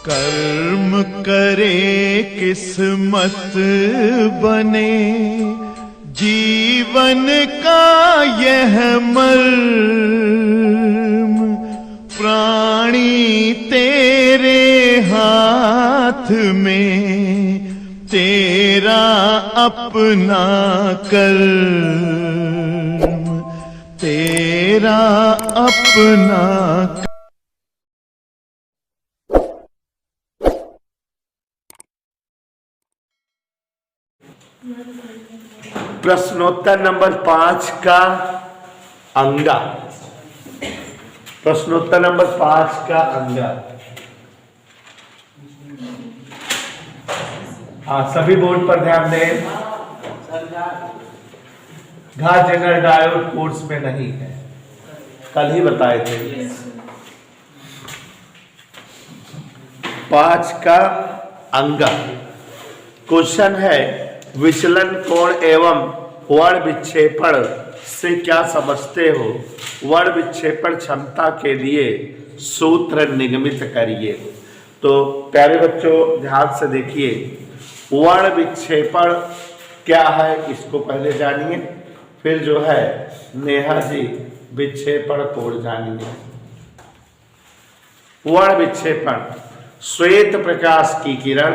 कर्म करे किस्मत बने, जीवन का यह मर्म, प्राणी तेरे हाथ में, तेरा अपना कर्म, तेरा अपना। प्रश्नोत्तर नंबर 5 का अंगा। प्रश्नोत्तर नंबर 5 का अंगा। हाँ, सभी बोर्ड पर ध्यान दें। घा जनरल डायोड कोर्स में नहीं है, कल ही बताए थे। 5 का अंगा। क्वेश्चन है, विचलन कोण एवं वर्ण विक्षेपण से क्या समझते हो? वर्ण विक्षेपण क्षमता के लिए सूत्र निगमित करिए। तो प्यारे बच्चों ध्यान से देखिए, वर्ण विक्षेपण क्या है इसको पहले जानिए, फिर जो है नेहा जी विक्षेपण कोण जानिए। वर्ण विक्षेपण, श्वेत प्रकाश की किरण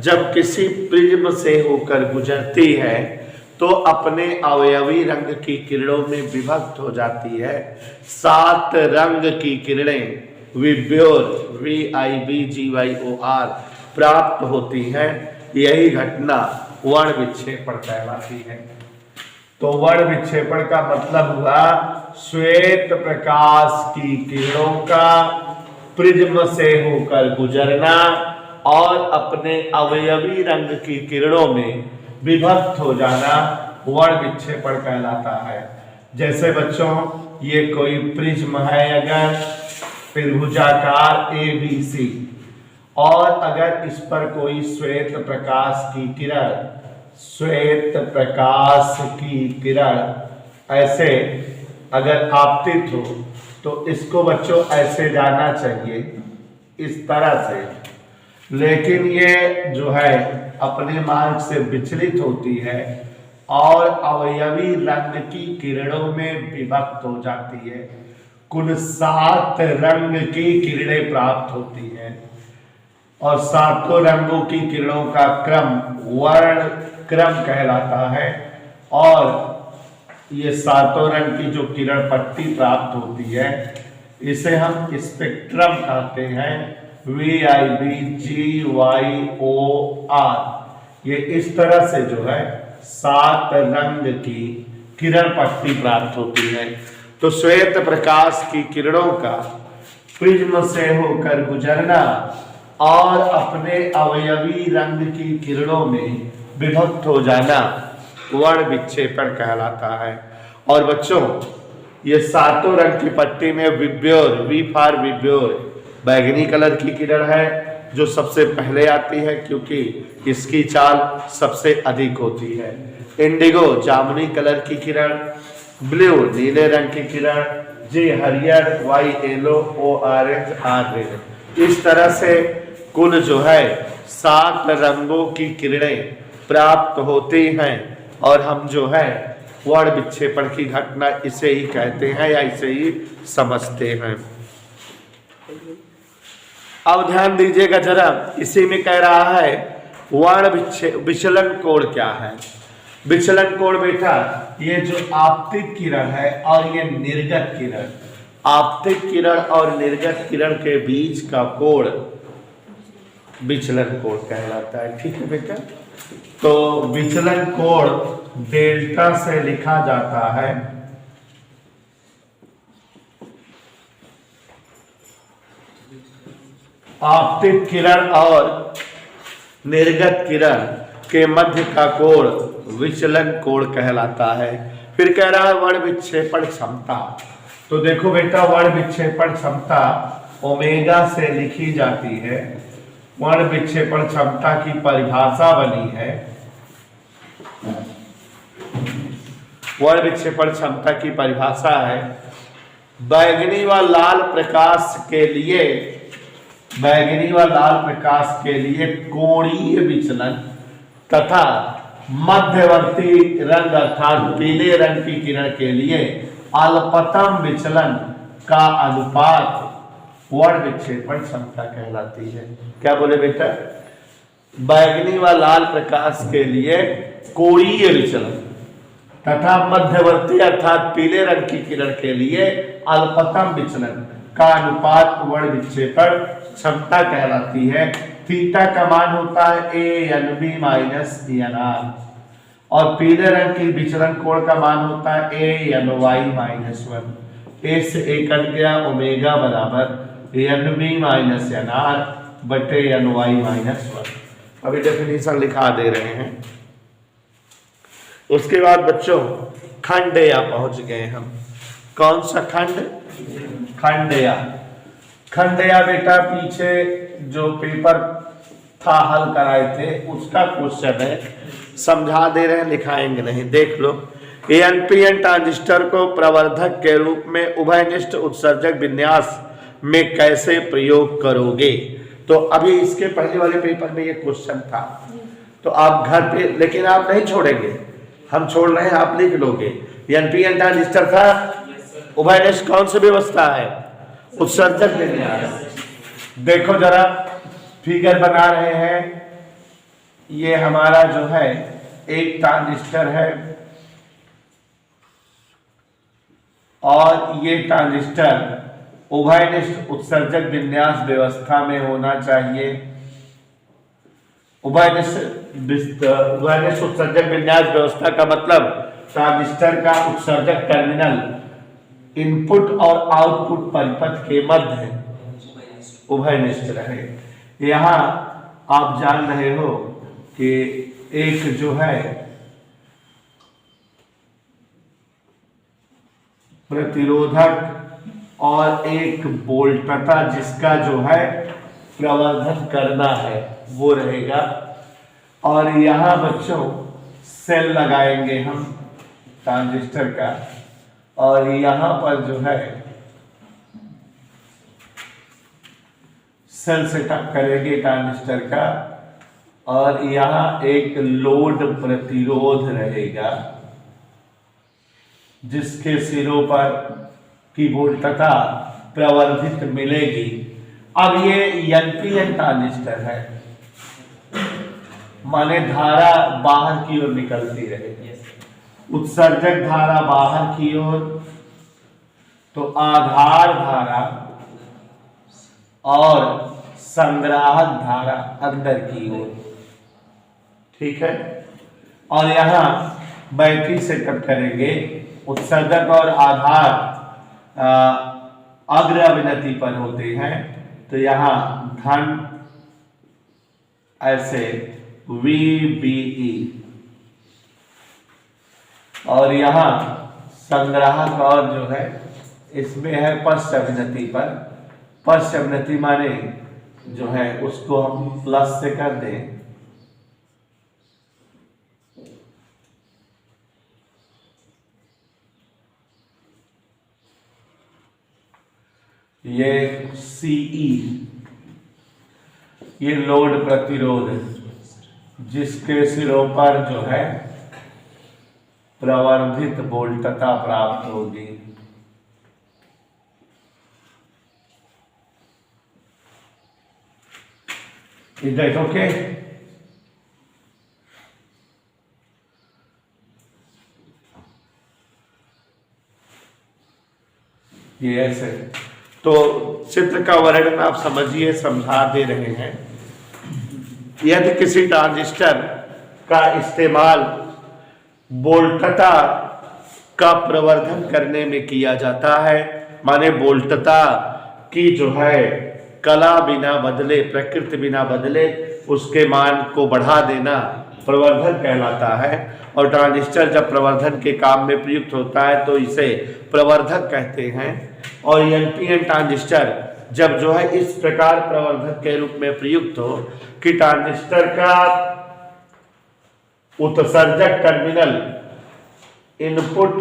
जब किसी प्रिज्म से होकर गुजरती है तो अपने अवयवी रंग की किरणों में विभक्त हो जाती है। 7 रंग की किरणें विब्योर VIBGYOR प्राप्त होती हैं। यही घटना वर्ण विक्षेपण कहलाती है। तो वर्ण विक्षेपण का मतलब हुआ श्वेत प्रकाश की किरणों का प्रिज्म से होकर गुजरना और अपने अवयवी रंग की किरणों में विभक्त हो जाना वर्ण विक्षेपण कहलाता है। जैसे बच्चों ये कोई प्रिज्म है, अगर त्रिभुजाकार ABC और अगर इस पर कोई श्वेत प्रकाश की किरण ऐसे अगर आपतित हो तो इसको बच्चों ऐसे जाना चाहिए, इस तरह से। लेकिन ये जो है अपने मार्ग से विचलित होती है और अवयवी रंग की किरणों में विभक्त हो जाती है। कुल 7 रंग की किरणें प्राप्त होती हैं और 7 रंगों की किरणों का क्रम वर्ण क्रम कहलाता है। और ये 7 रंग की जो किरण पट्टी प्राप्त होती है इसे हम स्पेक्ट्रम कहते हैं, VIBGYOR। ये इस तरह से जो है 7 रंग की किरण पट्टी प्राप्त होती है। तो श्वेत प्रकाश की किरणों का प्रिज्म से होकर गुजरना और अपने अवयवी रंग की किरणों में विभक्त हो जाना वर्ण विक्षेपण कहलाता है। और बच्चों ये 7 रंग की पट्टी में विब्योर, V फॉर विब्योर बैगनी कलर की किरण है जो सबसे पहले आती है क्योंकि इसकी चाल सबसे अधिक होती है। इंडिगो जामुनी कलर की किरण, ब्लू नीले रंग की किरण, G हरियर, Y yellow, O orange, R red. इस तरह से कुल जो है 7 रंगों की किरणें प्राप्त होती हैं और हम जो है वर्ण विक्षेपण की घटना इसे ही कहते हैं या इसे ही समझते हैं। अब ध्यान दीजिएगा जरा, इसी में कह रहा है वर्ण विचलन कोण क्या है। विचलन कोण बेटा ये जो आपतित किरण है और ये निर्गत किरण, आपतित किरण और निर्गत किरण के बीच का कोण विचलन कोण कहलाता है। ठीक है बेटा, तो विचलन कोण डेल्टा से लिखा जाता है। आपतित किरण और निर्गत किरण के मध्य का कोण विचलन कोण कहलाता है। फिर कह रहा है वर्ण विक्षेपण क्षमता। तो देखो बेटा वर्ण विक्षेपण क्षमता ओमेगा से लिखी जाती है। वर्ण विक्षेपण क्षमता की परिभाषा बनी है, वर्ण विक्षेपण क्षमता की परिभाषा है बैगनी व लाल प्रकाश के लिए बैगनी व लाल प्रकाश के लिए कोणीय विचलन तथा मध्यवर्ती रंग अर्थात पीले रंग की किरण के लिए अल्पतम विचलन का अनुपात वर्ण विक्षेपण क्षमता कहलाती है। क्या बोले बेटा? बैगनी व लाल प्रकाश के लिए कोणीय विचलन तथा मध्यवर्ती अर्थात पीले रंग की किरण के लिए अल्पतम विचलन का अनुपात वर्ण विक्षेपण क्षमता कहलाती है। थीटा का मान होता है ANB माइनस ANR और पीले रंग की विचलन कोण का मान होता है ANY माइनस 1। ए से ए कट गया, ओमेगा बराबर ANB माइनस ANR बटे ANY माइनस 1। अभी डेफिनेशन लिखा दे रहे हैं। उसके बाद बच्चों खंडेया पहुंच गए हम। कौन सा खंड? खंडेया। खंडेया बेटा पीछे जो पेपर था हल कराए थे उसका क्वेश्चन है, समझा दे रहे हैं, लिखाएंगे नहीं, देख लो। एनपीएन ट्रांजिस्टर को प्रवर्धक के रूप में उभयनिष्ठ उत्सर्जक विन्यास में कैसे प्रयोग करोगे? तो अभी इसके पहले वाले पेपर में ये क्वेश्चन था, तो आप घर पे, लेकिन आप नहीं छोड़ेंगे, हम छोड़ रहे हैं, आप लिख लोगे। एनपीएन ट्रांजिस्टर था, उभयनिष्ठ कौन सी व्यवस्था है? उत्सर्जक विन्यास। देखो जरा फिगर बना रहे हैं, ये हमारा जो है एक ट्रांजिस्टर है और ये ट्रांजिस्टर उभयनिष्ठ उत्सर्जक विन्यास व्यवस्था में होना चाहिए। उभयनिष्ठ उत्सर्जक विन्यास व्यवस्था का मतलब ट्रांजिस्टर का उत्सर्जक टर्मिनल इनपुट और आउटपुट परिपथ के मध्य उभयनिष्ठ रहे। यहाँ आप जान रहे हो कि एक जो है प्रतिरोधक और एक वोल्टता जिसका जो है प्रवर्धन करना है वो रहेगा। और यहाँ बच्चों सेल लगाएंगे हम ट्रांजिस्टर का, और यहाँ पर जो है सेल सेटअप करेंगे ट्रांजिस्टर का, और यहाँ एक लोड प्रतिरोध रहेगा जिसके सिरों पर की वोल्टता प्रवर्धित मिलेगी। अब ये एनपीएन ट्रांजिस्टर है, माने धारा बाहर की ओर निकलती रहेगी, उत्सर्जक धारा बाहर की ओर, तो आधार धारा और संग्राहक धारा अंदर की ओर, ठीक है। और यहाँ बैटरी सेटअप करेंगे, उत्सर्जक और आधार अग्र अवनति पर होते हैं, तो यहाँ धन ऐसे VBE, और यहाँ संग्राहक और जो है इसमें है पश्च अवनति पर। पश्च अवनति माने जो है उसको हम प्लस से कर दें, ये CE, ये लोड प्रतिरोध जिसके सिरों पर जो है प्रवर्धित वोल्टता प्राप्त होगी। Is that okay? ये ऐसे, तो चित्र का वर्णन आप समझिए, समझा दे रहे हैं। यदि किसी ट्रांजिस्टर का इस्तेमाल वोल्टता का प्रवर्धन करने में किया जाता है, माने वोल्टता की जो है कला बिना बदले, प्रकृति बिना बदले उसके मान को बढ़ा देना प्रवर्धन कहलाता है। और ट्रांजिस्टर जब प्रवर्धन के काम में प्रयुक्त होता है तो इसे प्रवर्धक कहते हैं। और एनपीएन ट्रांजिस्टर जब जो है इस प्रकार प्रवर्धक के रूप में प्रयुक्त हो कि ट्रांजिस्टर का उत्सर्जक टर्मिनल इनपुट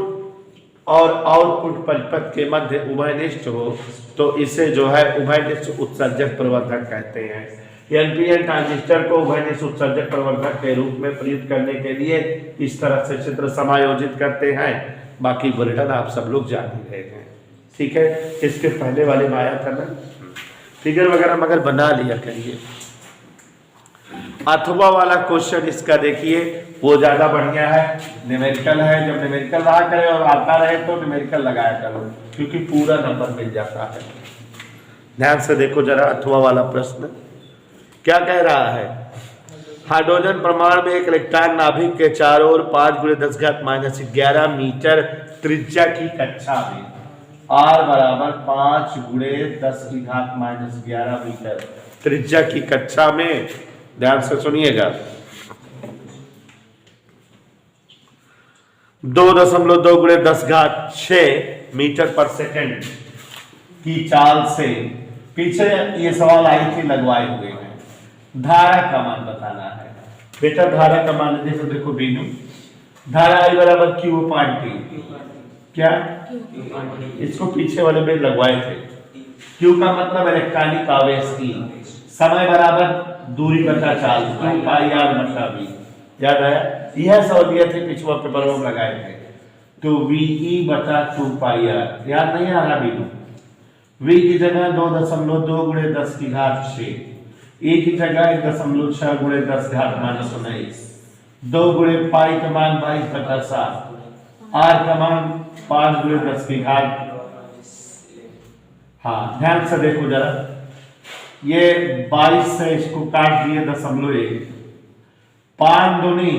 और आउटपुट परिपथ के मध्य उभयनिष्ठ हो तो इसे जो है उभयनिष्ठ उत्सर्जक प्रवर्धक कहते हैं। एनपीएन ट्रांजिस्टर को उभयनिष्ठ उत्सर्जक प्रवर्धक के रूप में प्रयुक्त करने के लिए इस तरह से चित्र समायोजित करते हैं। बाकी वर्णन आप सब लोग जान ही रहे हैं, ठीक है। इसके पहले वाले में आया था ना, फिगर वगैरह मगर बना लिया करिए। अथवा वाला क्वेश्चन इसका देखिए, वो ज्यादा बढ़िया है, न्यूमेरिकल है। जब न्यूमेरिकल रहा करे और आता रहे तो न्यूमेरिकल लगाया करो, क्योंकि पूरा नंबर मिल जाता है। ध्यान से देखो जरा, अथवा वाला प्रश्न क्या कह रहा है। हाइड्रोजन परमाणु में एक इलेक्ट्रॉन नाभिक के चारों ओर 5×10⁻11 मीटर त्रिज्या की कक्षा में r बराबर 5×10⁻11 मीटर त्रिज्या की कक्षा में, ध्यान से सुनिएगा, 2.2×10⁶ मीटर पर सेकंड की चाल से, पीछे ये सवाल आई थी लगवाए हुए हैं, धारा का मान बताना है। बेटा धारा का मान जैसे देखो बीनू, धारा I बराबर Q/T, क्या इसको पीछे वाले में लगवाए थे। Q का मतलब इलेक्ट्रॉनिक आवेश की, समय बराबर दूरी बटा चाल 2πr/v, याद है, यह सहूलियत है, पिछले पेपर में लगाए थे। तो VE/2πr, याद नहीं आ रहा बीनू, V की जगह 2.2×10⁶, E की जगह 1.6×10⁻19, 2 × का मान 22/7, R का मान 5×10⁻। हाँ ध्यान से देखो जरा, ये 22 से इसको काट दिए 0.1, 5 दूनी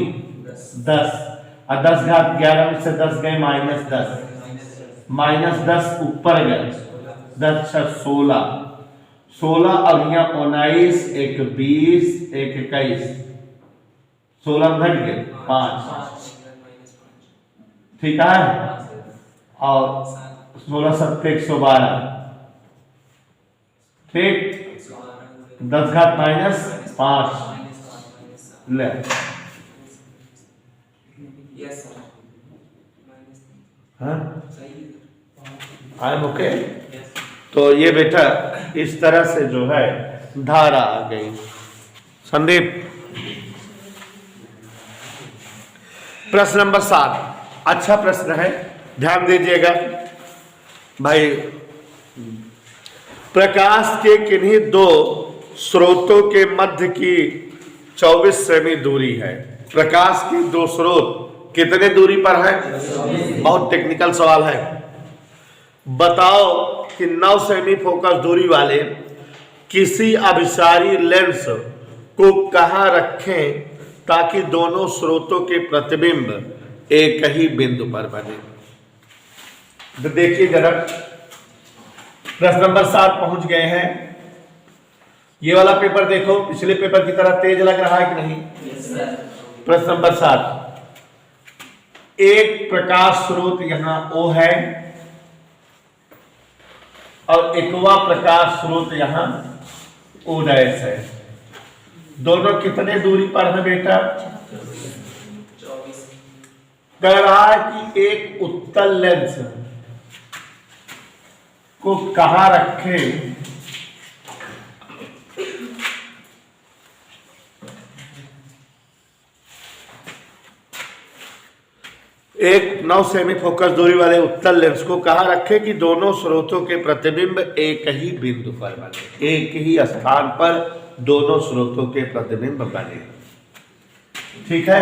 10 और 10⁻11 में से 10 गए -10, -10 ऊपर गए 10×6 16 और यहाँ 19, 1 20, 1 21, 16 घट गए 5, ठीक है, और 16 7 112, ठीक, 10⁻−5 ले, आई एम ओके। तो ये बेटा इस तरह से जो है धारा आ गई। संदीप, प्रश्न नंबर 7 अच्छा प्रश्न है, ध्यान दीजिएगा भाई। प्रकाश के किन्हीं दो स्रोतों के मध्य की 24 सेमी दूरी है। प्रकाश के दो स्रोत कितने दूरी पर है? बहुत टेक्निकल सवाल है। बताओ कि 9 सेमी फोकस दूरी वाले किसी अभिसारी लेंस को कहां रखें ताकि दोनों स्रोतों के प्रतिबिंब एक ही बिंदु पर बने। तो देखिए जरा, प्रश्न नंबर 7 पहुंच गए हैं। ये वाला पेपर देखो, पिछले पेपर की तरह तेज लग रहा है कि नहीं? प्रश्न नंबर 7, एक प्रकाश स्रोत यहां O है और एकवा प्रकाश स्रोत यहां O' है। दोनों कितने दूरी पर है बेटा? कह रहा है कि एक उत्तल लेंस को कहां रखें एक 9 सेमी फोकस दूरी वाले उत्तल लेंस को कहां रखें कि दोनों स्रोतों के प्रतिबिंब एक ही बिंदु पर बने, एक ही स्थान पर दोनों स्रोतों के प्रतिबिंब बने। ठीक है,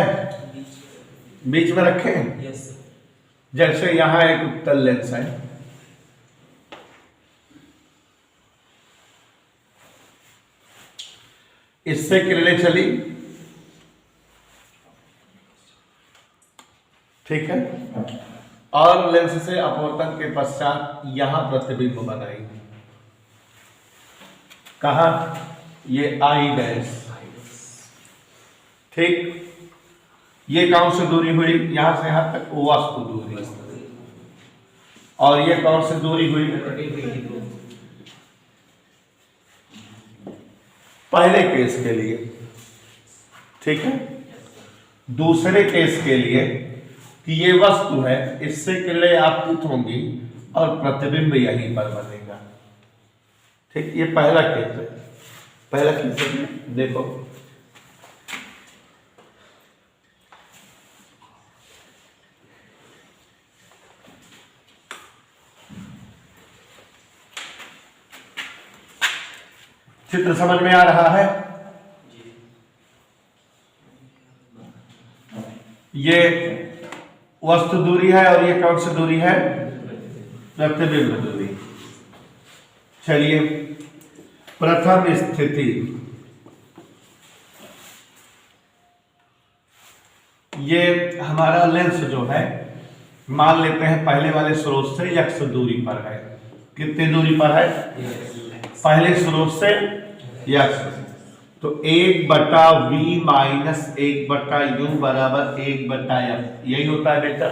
बीच में रखें। जैसे यहां एक उत्तल लेंस है, इससे किरणें चली, ठीक है, और लेंस से अपवर्तन के पश्चात यहां प्रतिबिंब बनाई। कहा? ये I', ठीक। ये कौन सी दूरी हुई? यहां से यहां तक वास्तु दूरी। और ये कौन सी दूरी हुई? पहले केस के लिए, ठीक है। दूसरे केस के लिए कि ये वस्तु है, इससे किरणें आपतित होंगी और प्रतिबिंब यहीं पर बनेगा। ठीक, ये पहला केस है। पहला केस है, देखो चित्र समझ में आ रहा है? ये वस्तु दूरी है और ये कौन सी दूरी है? प्रतिबिंब दूरी। चलिए, प्रथम स्थिति, ये हमारा लेंस जो है, मान लेते हैं पहले वाले स्रोत से x दूरी पर है। कितनी दूरी पर है? पहले स्रोत से x, तो 1/v माइनस 1/u बराबर 1/f, यही होता है बेटा।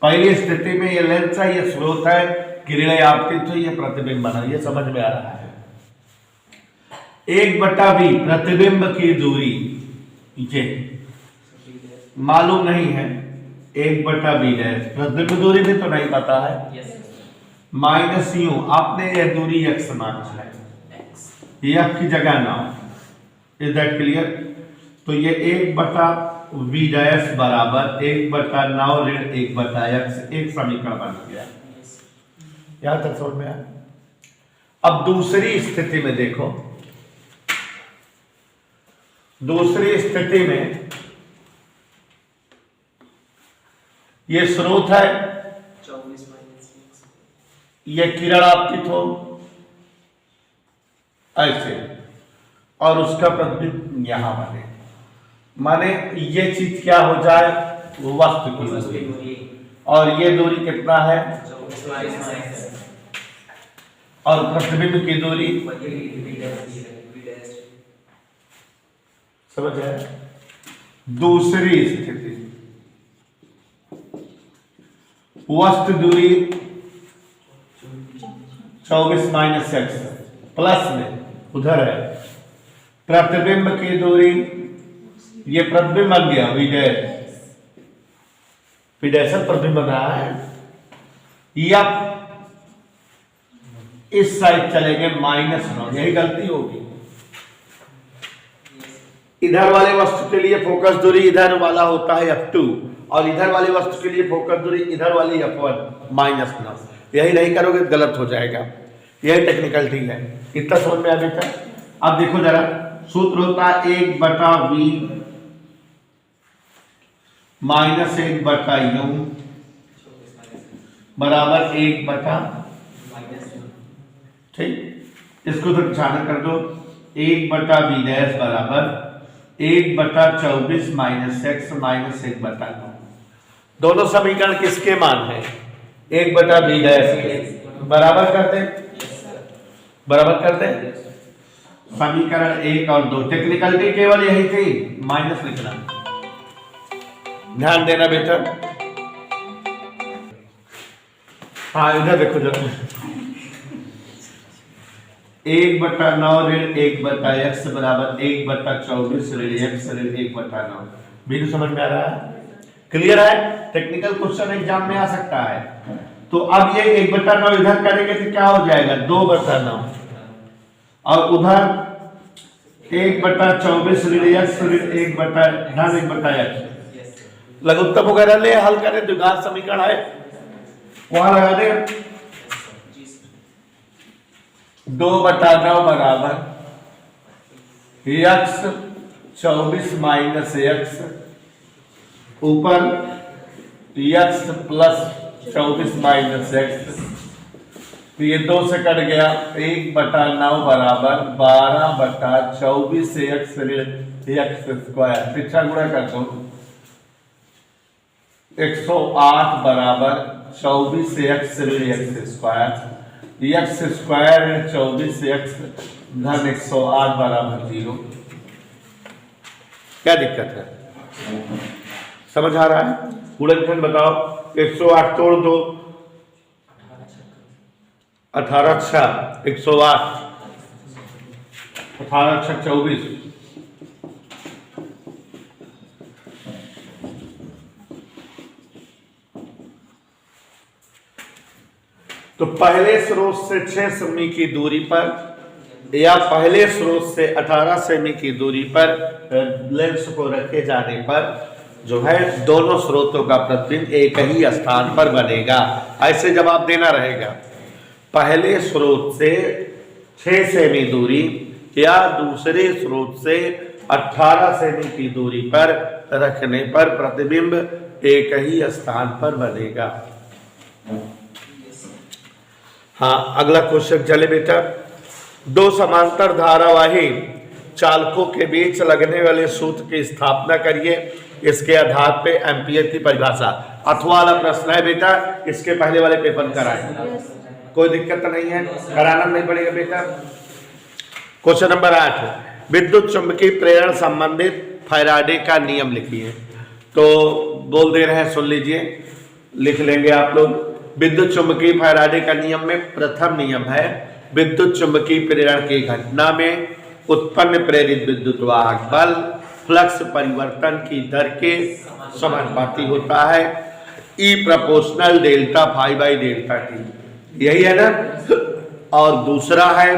पहली स्थिति में ये लेंस है, ये स्रोत है, किरणें आपतित हुई, ये प्रतिबिंब बना, ये समझ में आ रहा है। 1/v प्रतिबिंब की दूरी, ये मालूम नहीं है, 1/v प्रतिबिंब दूरी भी तो नहीं पता है, माइनस u, आपने यह दूरी x माना है, ये f की जगह ना, इज दैट क्लियर? तो ये 1/v डैश बराबर 1/9 ऋण 1/x, एक समीकरण बन गया। यहां तक समझ में आया? अब दूसरी स्थिति में देखो, दूसरी स्थिति में ये स्रोत है, ये किरण आपतित हो ऐसे, और उसका प्रतिबिंब यहां बने, माने ये चीज क्या हो जाए? वो वस्तु की दूरी, और ये दूरी कितना है? और प्रतिबिंब की दूरी समझ आया? दूसरी स्थिति, वस्तु दूरी 24 माइनस x, प्लस में उधर है, प्रतिबिंब की दूरी, ये प्रतिबिंब बन गया विडेशन प्रतिबिंब बन रहा है, या इस साइड चलेंगे -9, यही गलती होगी। इधर वाले वस्तु के लिए फोकस दूरी इधर वाला होता है f2, और इधर वाली वस्तु के लिए फोकस दूरी इधर वाली f1 -9। यही नहीं करोगे गलत हो जाएगा, यही टेक्निकलिटी है। इतना समझ में आ जाता है? अब देखो जरा, सूत्र होता है 1/v माइनस 1/u बराबर 1/, ठीक, इसको तो छाना कर दो, 1/v डैश बराबर 1/24 माइनस x माइनस 1/9। दोनों समीकरण किसके मान है? 1/v डैश के। बराबर करते, बराबर करते, समीकरण 1 और 2। टेक्निकलिटी केवल यही थी, माइनस लिखना, ध्यान देना बेटा। हाँ इधर देखो जरा, 1/9 ऋण 1/x बराबर 1/24 ऋण x ऋण 1/9। बिल्कुल समझ में आ रहा है? क्लियर है? टेक्निकल क्वेश्चन एग्जाम में आ सकता है। तो अब ये 1/9 इधर करेंगे तो क्या हो जाएगा? 2/9, और उधर 1/24 ऋण x ऋण 1/x। लघुत्तम वगैरह ले हल करें, द्विघात समीकरण है वहां लगा दे। 2/9 बराबर x 24 माइनस x ऊपर x प्लस 24 माइनस x, तो ये 2 से कट गया, 1/9 बराबर 12/24 x ऋण x स्क्वायर, पिछला गुणा कर दो, 108 बराबर 24 x ऋण x स्क्वायर, x स्क्वायर ऋण 24 x धन 108 बराबर 0। क्या दिक्कत है? समझ आ रहा है? गुणनखंड बताओ, 108 तोड़ दो, 18 6 108, 18 6 24, तो पहले स्रोत से 6 सेमी की दूरी पर या पहले स्रोत से 18 सेमी की दूरी पर लेंस को रखे जाने पर जो है दोनों स्रोतों का प्रतिबिंब एक ही स्थान पर बनेगा। ऐसे जवाब देना रहेगा। पहले स्रोत से 6 सेमी दूरी या दूसरे स्रोत से 18 सेमी की दूरी पर रखने पर प्रतिबिंब एक ही स्थान पर बनेगा। हाँ, अगला क्वेश्चन चले बेटा। दो समांतर धारावाही चालकों के बीच लगने वाले सूत्र की स्थापना करिए। इसके आधार पे एम्पियर की परिभाषा। अथवा वाला प्रश्न है बेटा, इसके पहले वाले पेपर कराए, कोई दिक्कत तो नहीं है, कराना नहीं पड़ेगा बेटा। क्वेश्चन नंबर 8, विद्युत चुंबकीय प्रेरण संबंधित फैराडे का नियम लिखिए। तो बोल दे रहे हैं, सुन लीजिए, लिख लेंगे आप लोग। विद्युत चुंबकीय फैराडे का नियम में प्रथम नियम है, विद्युत चुंबकीय प्रेरण की घटना में उत्पन्न प्रेरित विद्युत वाहक बल फ्लक्स परिवर्तन की दर के समानुपाती होता है। E proportional delta phi by delta T, यही है ना। और दूसरा है,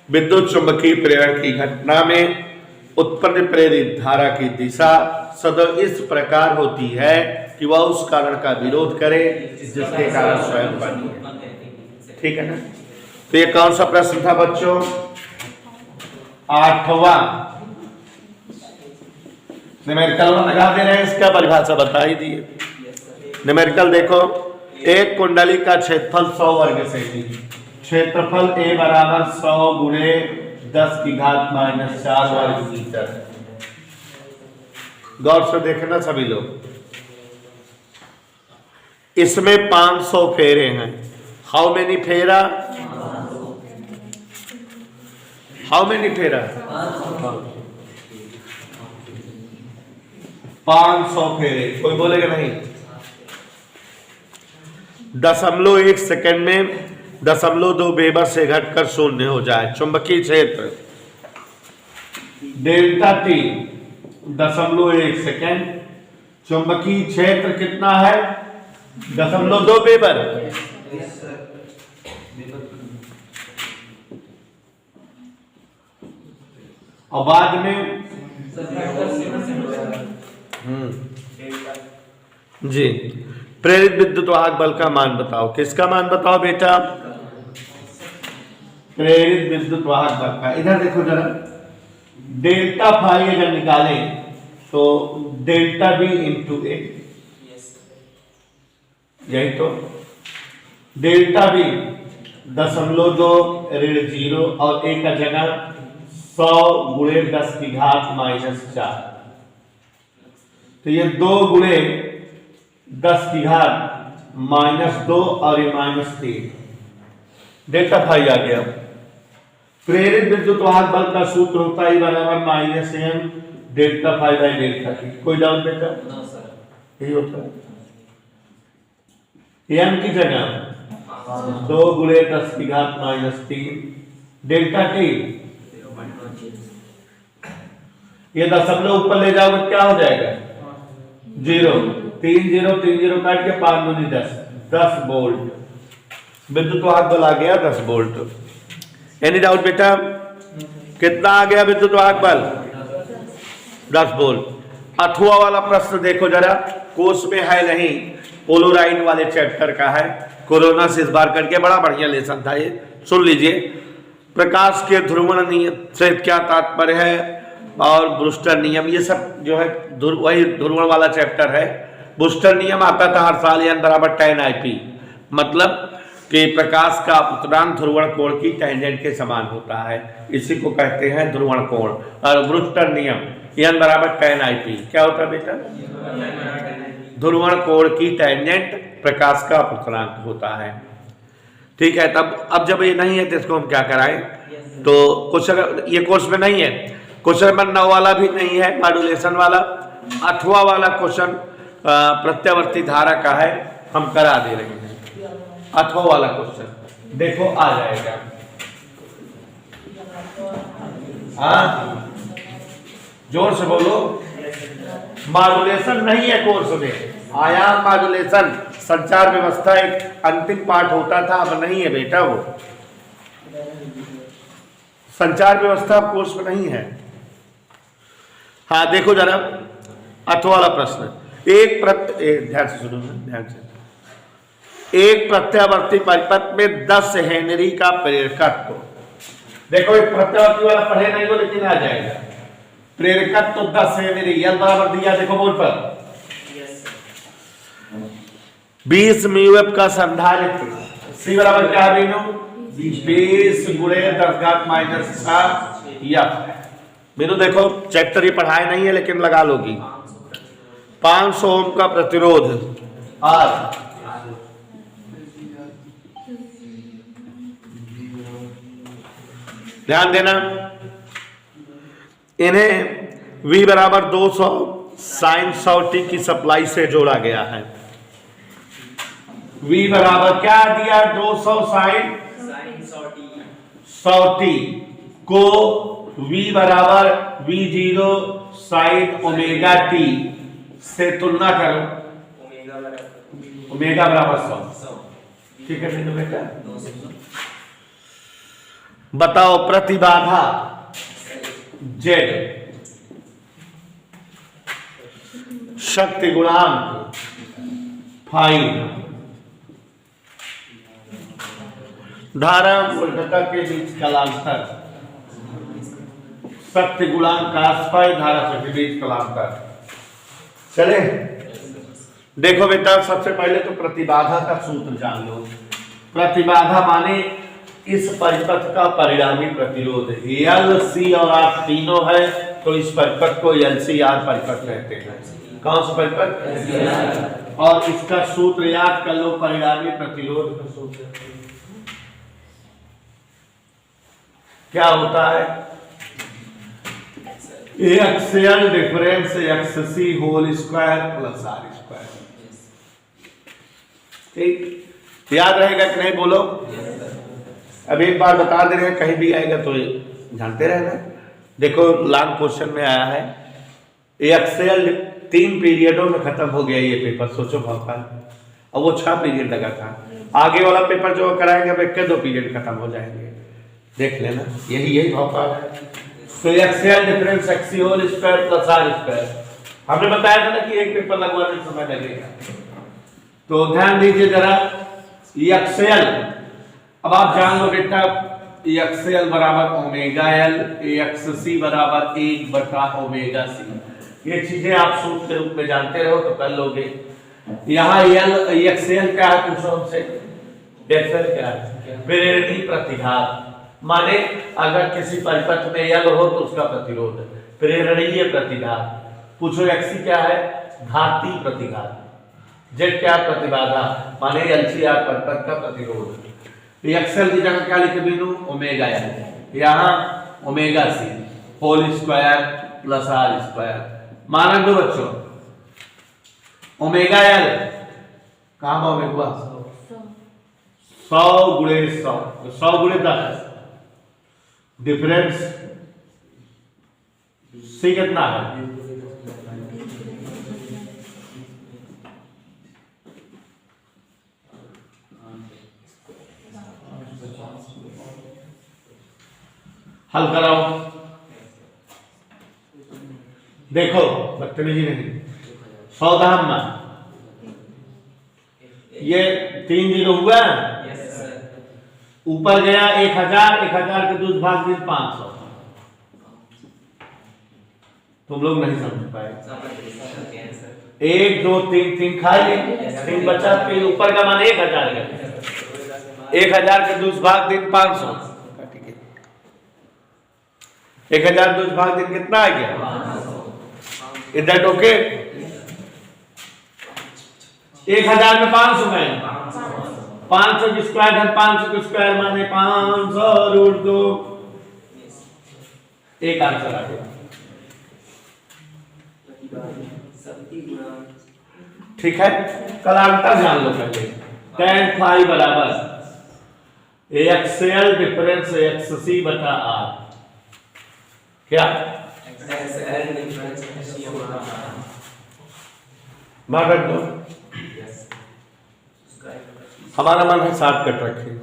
विद्युत चुंबकीय प्रेरण की घटना में उत्पन्न प्रेरित धारा की दिशा सदैव इस प्रकार होती है कि वह उस कारण का विरोध करे जिसके कारण स्वयं बनी है। ठीक है ना। तो ये कौन सा प्रश्न था बच्चों? 8वां। न्यूमेरिकल लगा दे रहे हैं, इसका परिभाषा बता ही दिए। न्यूमेरिकल देखो, एक कुंडली का क्षेत्रफल 100 वर्ग सेमी, क्षेत्रफल A बराबर 100 गुणे 10⁻⁴ वर्ग मीटर। गौर से देखना सभी लोग, इसमें 500 फेरे हैं। हाउ मेनी फेरा? हाउ मेनी फेरा? 500 फेरे। कोई बोलेगा नहीं? 0.1 सेकंड में 0.2 वेबर से घटकर 0 हो जाए। चुंबकीय क्षेत्र डेल्टा टी 0.1 सेकंड, चुंबकीय क्षेत्र कितना है? 0.2 वेबर। और बाद में जी, प्रेरित विद्युत वाहक बल का मान बताओ। किसका मान बताओ बेटा? प्रेरित विद्युत वाहक बल का। इधर देखो जरा, डेल्टा फाई अगर निकालें तो डेल्टा बी इंटू ए, यही तो। डेल्टा बी 0.2 ऋण 0 और ए का जगह 100 गुणे 10⁻⁴। तो ये 2 गुणे 10⁻⁻2 और ये -3, डेल्टा फाई आ गया। प्रेरित विद्युत वाहक बल का सूत्र होता है बराबर -m delta phi by delta T. कोई डाउट बेटा? यही होता है। m की जगह 2 गुणे 10⁻⁻3 डेल्टा टी। ये दशमलव ऊपर ले जाओगे क्या हो जाएगा? 0। 3 0 काट के 5 दूनी 10 वोल्ट। विद्युत वाहक बल आ गया 10 वोल्ट। एनी डाउट बेटा? कितना आ गया विद्युत वाहक बल? 10 वोल्ट। अथवा वाला प्रश्न देखो जरा, कोर्स में है नहीं, पोलोराइड वाले चैप्टर का है। कोरोना से इस बार करके बड़ा बढ़िया लेसन था ये, सुन लीजिए। प्रकाश के ध्रुवण नियम से क्या तात्पर्य है और ब्रूस्टर नियम, ये सब जो है वही ध्रुवण वाला चैप्टर है। ब्रूस्टर नियम आता था हर साल, n बराबर tan IP, मतलब कि प्रकाश का अपतनांक ध्रुवण कोण की टेंजेंट के समान होता है, इसी को कहते हैं ध्रुवण कोण। और ब्रूस्टर नियम n बराबर tan IP क्या होता है बेटा? ध्रुवण कोण की टेंजेंट प्रकाश का अपतनांक होता है। ठीक है, तब अब जब ये नहीं है तो इसको हम क्या कराएं? तो क्वेश्चन ये कोर्स में नहीं है। क्वेश्चन नंबर 9 वाला भी नहीं है, मॉड्यूलेशन वाला। 8वां वाला क्वेश्चन प्रत्यावर्ती धारा का है, हम करा दे रहे हैं। 8वां वाला क्वेश्चन देखो आ जाएगा। जोर से बोलो। मॉड्यूलेशन नहीं है कोर्स में, आयाम मॉड्यूलेशन संचार व्यवस्था एक अंतिम पाठ होता था, अब नहीं है बेटा वो। संचार व्यवस्था कोर्स में नहीं है। हाँ देखो जरा, अथ वाला प्रश्न, ध्यान से सुनो, ध्यान से। एक प्रत्यावर्ती परिपथ में 10 हेनरी का प्रेरकत्व। देखो एक प्रत्यावर्ती वाला पढ़े नहीं हो लेकिन आ जाएगा। प्रेरकत्व 10 हेनरी, एल बराबर दिया, देखो बोर्ड पर 20 म्यूएफ का संधारित्र, सी बराबर क्या है मीनू, 20 गुणे 10⁻⁻⁷ मीनू। देखो चैप्टर ये पढ़ाए नहीं है लेकिन लगा लोगी। 500 ओम का प्रतिरोध आर, ध्यान देना, इन्हें V बराबर 200 साइन 100t की सप्लाई से जोड़ा गया है। V बराबर क्या दिया, 200 साइन 100t को V बराबर V0 साइन ओमेगा t से तुलना करो, ओमेगा बराबर 100। ठीक है बेटा, बताओ प्रतिबाधा Z, शक्ति गुणांक फाई, धारा उल्टता के बीच कलांतर, शक्ति गुणांक आसपाई, धारा के बीच कलांतर। चले देखो बेटा, सबसे पहले तो प्रतिबाधा का सूत्र जान लो। प्रतिबाधा माने इस परिपथ का परिणामी प्रतिरोध। एल सी और आर तीनों है तो इस परिपथ को LCR परिपथ कहते हैं। कौन सा परिपथ, और इसका सूत्र याद कर लो, परिणामी प्रतिरोध का सूत्र क्या होता है, XL difference XC whole square plus R square. ठीक, याद रहेगा कि नहीं बोलो। अब एक बार बता दे रहे हैं, कहीं भी आएगा तो जानते रहना। देखो लॉन्ग क्वेश्चन में आया है, एक्सेल 3 पीरियडों में खत्म हो गया ये पेपर, सोचो भौकाल। और वो 6 पीरियड लगा था। आगे वाला पेपर जो कराएंगे अब 1-2 पीरियड खत्म हो जाएंगे, देख लेना, यही भौकाल है। तो XL difference XC whole square plus R square, हमने बताया था ना कि एक पेपर लगवाने में समय लगेगा। तो ध्यान दीजिए जरा, एक्सेल, अब आप जान लो बेटा, एक्सेल बराबर ओमेगा L, XC बराबर 1/ओमेगा C। ये चीजें आप सूत्र के रूप में जानते रहो तो कर लोगे। यहाँ एक्सेल क्या है, पूछो हमसे, एक्सेल क्या है, प्रेरणी प्रतिघात। माने अगर किसी परिपथ में L हो तो उसका प्रतिरोध, प्रेरणीय प्रतिघात। पूछो XC क्या है, घातीय प्रतिघात। Z क्या प्रतिबाधा, माने LCR परिपथ का प्रतिरोध। एक्सेल की जगह क्या लिखे बिंदु, ओमेगा L, यहाँ omega C whole square plus R square. माना दो बच्चों, ओमेगा L कहाँ होगा, 100 गुणे 100, 100 गुणे 10, डिफरेंस C कितना है, हल कराओ। देखो बदतमीजी नहीं, 100 दाम में ये 3 0 हुआ, ऊपर गया 1000, 1000 के 2 भाग दिन 500। तुम लोग नहीं समझ पाए। 1 2 3 3 खा लिए, 3 बचा, फिर ऊपर का मान 1000 गया, 1000 के 2 भाग दिन 500। 1000 2 भाग दिन कितना आ गया, इज दैट ओके। 1000 में 500 में 500 की स्क्वायर है, 500 की स्क्वायर माने 500√2, एक आंसर आ गया। ठीक है, कलांतर जान लो पहले। tan फाई बराबर एक्सेल डिफरेंस XC/R, क्या मार्क दो, हमारा मन है शॉर्टकट रखें।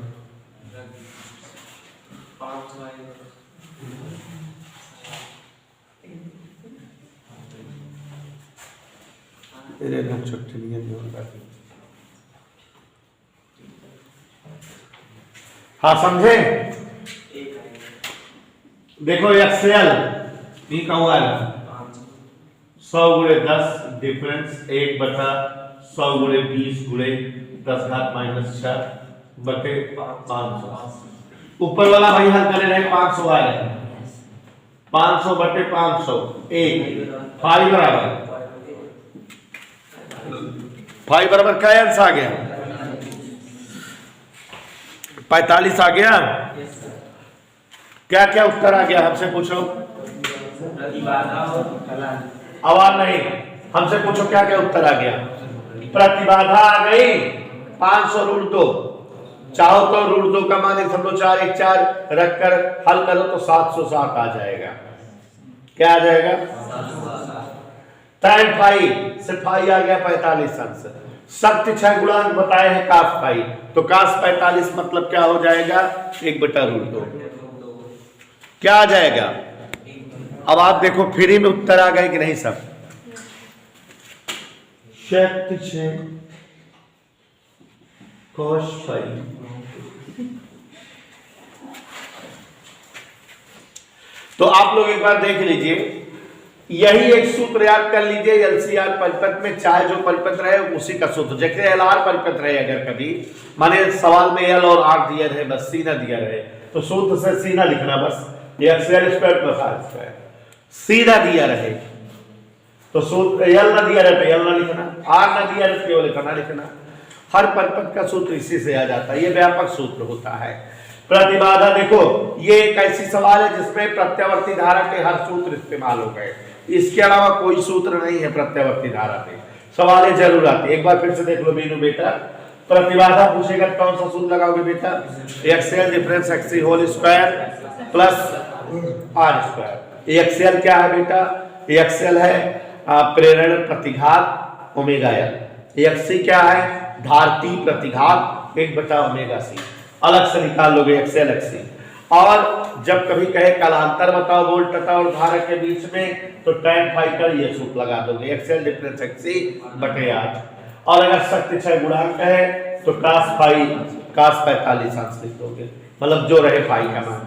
छुट्टी नहीं है। हाँ समझे? देखो एक्सेल ई का हुआ 100 गुणे 10 डिफरेंस 1/100 गुणे 20 गुणे 10⁻⁻⁴ बटे 500। ऊपर वाला भाई हल करे रहे 500 आ रहे हैं, 500 बटे 500 1 फाइव बराबर क्या आंसर आ गया? 45 आ गया। क्या क्या उत्तर आ गया हमसे पूछो। आवाज नहीं, हमसे पूछो क्या क्या उत्तर आ गया। प्रतिबाधा आ गई 500 √ 2, चाहो तो √ 2 का मान 1/4 1 4 रखकर हल करो तो 760 आ जाएगा। क्या आ जाएगा? tan फाई से फाई आ गया 45 आंसर। सत्य 6 गुणांक बताए हैं कास फाई, तो कास 45 मतलब क्या हो जाएगा? 1/√2। क्या आ जाएगा? अब आप देखो फ्री में उत्तर आ गए कि नहीं सब? सत्य 6 cos फाई। तो आप लोग एक बार देख लीजिए, यही एक सूत्र याद कर लीजिए। एलसीआर परिपथ में चाहे जो परिपथ रहे उसी का सूत्र, जैसे एलआर परिपथ रहे, अगर कभी माने सवाल में एल और आर दिया रहे, बस सी ना दिया रहे तो सूत्र से सी ना लिखना, बस XL square plus R square. C ना दिया रहे तो सूत्र, एल ना दिया रहे तो एल ना लिखना, आर ना दिया रहे तो केवल इतना लिखना। हर परिपथ का सूत्र इसी से आ जाता है, ये व्यापक सूत्र होता है। प्रतिबाधा देखो, ये एक ऐसी सवाल है जिसमें प्रत्यावर्ती धारा के हर सूत्र इस्तेमाल हो गए, इसके अलावा कोई सूत्र नहीं है प्रत्यावर्ती धारा पे। सवाल जरूर आते, एक बार फिर से देख लो बीनू बेटा। प्रतिबाधा पूछेगा कौन सा सूत्र लगाओगे बेटा? XL difference XC whole square plus R square. XL क्या है बेटा? एक्सएल है प्रेरण प्रतिघात ओमेगा एल। एक्सी क्या है? धारती प्रतिघात 1/ω_c। अलग से निकाल लोगे एक्सएल एक्सी। और जब कभी कहे कालांतर बताओ वोल्ट तथा और धारा के बीच में, तो tan फाई का ये सूत्र लगा दोगे, एक्सएल डिफरेंस एक्सी बटे 8। और अगर शक्ति 6 गुणांक है तो cos फाई cos 45 अंश लिख दोगे, मतलब जो रहे फाई का मान।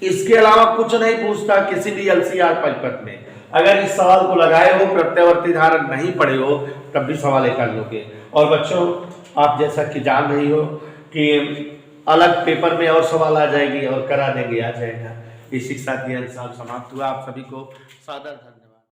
इसके अलावा कुछ नहीं पूछता किसी भी एलसीआर परिपथ में। अगर इस सवाल को लगाए हो, प्रत्यावर्ती धारा नहीं पढ़े हो, तब भी सवाल कर लोगे। और बच्चों आप जैसा कि जान रही हो कि अलग पेपर में और सवाल आ जाएगी और करा देंगे, आ जाएगा। इसी के साथ ये समाप्त हुआ। आप सभी को सादर